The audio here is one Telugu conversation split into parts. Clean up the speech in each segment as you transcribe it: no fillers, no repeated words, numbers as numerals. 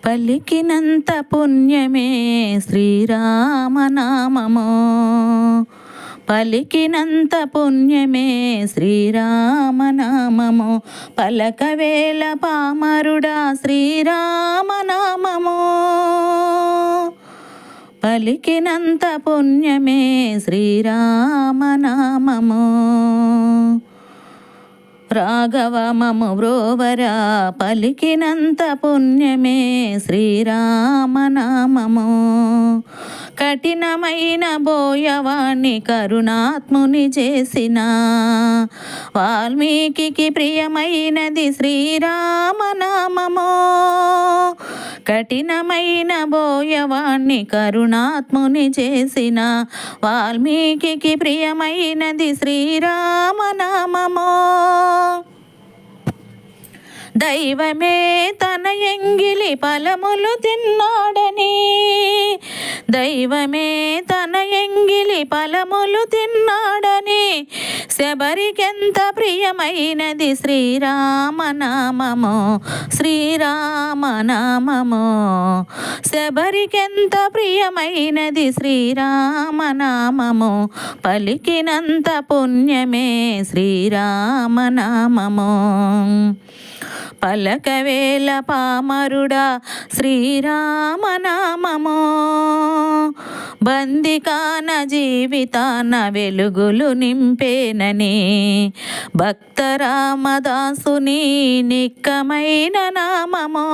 పలికినంత పుణ్యమే శ్రీరామనామము. పలికినంత పుణ్యమే శ్రీరామనామము. పలకవేల పామరుడా శ్రీరామనామము. పలికినంత పుణ్యమే శ్రీరామనామము. రాఘవ మము బ్రోవరా పలికినంత పుణ్యమే శ్రీరామనామము. కఠినమైన బోయవాణ్ణి కరుణాత్ముని చేసిన వాల్మీకి ప్రియమైనది శ్రీరామనామము. కఠినమైన బోయవాణ్ణి కరుణాత్ముని చేసిన వాల్మీకి ప్రియమైనది శ్రీరామనామము. దైవమే తన ఎంగిలి ఫలములు తిన్నాడని, దైవమే తన ఎంగిలి ఫలములు తిన్నాడని శబరికెంత ప్రియమైనది శ్రీరామనామము. శ్రీరామనామము శబరికెంత ప్రియమైనది శ్రీరామనామము. పలికినంత పుణ్యమే శ్రీరామనామము. పలకవేల పామరుడా శ్రీరామనామము. బందికాన జీవితాన వెలుగులు నింపేనని భక్త రామదాసుని నిక్కమైన నామము.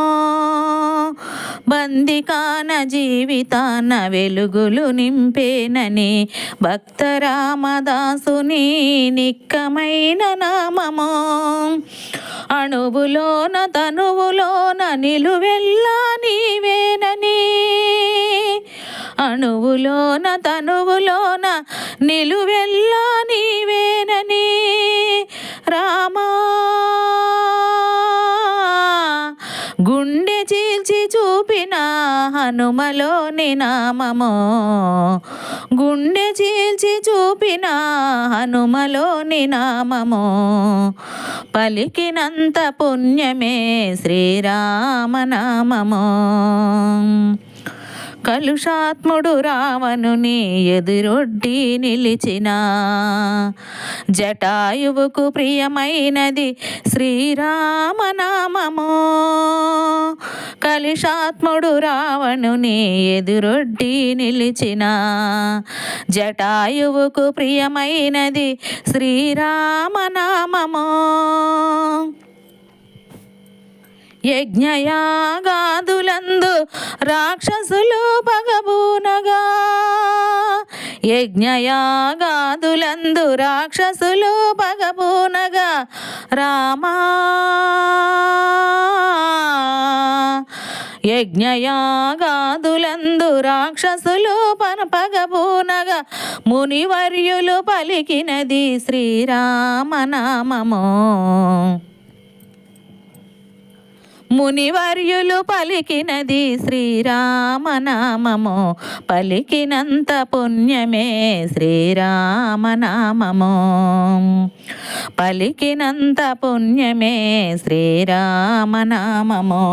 బందికాన జీవితాన వెలుగులు నింపేనని భక్త రామదాసుని నిక్కమైన నామము. అణువులోన తనువులోన నిలువెల్లా నీవేనని, అణువులోన తనువులోన నిలువెల్లా నీవేనని రామా గుండె చీల్చి చూపిన హనుమలోని నామము. గుండె చీల్చి చూపిన హనుమలోని నామము. పలికినంత పుణ్యమే శ్రీరామనామము. కలుషాత్ముడు రావణుని ఎదురొడ్డి నిలిచిన జటాయువుకు ప్రియమైనది శ్రీరామనామము. కలుషాత్ముడు రావణుని ఎదురొడ్డి నిలిచిన జటాయువుకు ప్రియమైనది శ్రీరామనామము. యజ్ఞయాగాదులందు రాక్షసులు పగబూనగా, యజ్ఞయాగాదులందు రాక్షసులు పగబూనగా రామా యజ్ఞయాగాదులందు రాక్షసులు పగబూనగా మునివర్యులు పలికినది శ్రీరామనామము. మునివర్యులు పలికినది శ్రీరామనామము. పలికినంత పుణ్యమే శ్రీరామనామము. పలికినంత పుణ్యమే శ్రీరామనామము.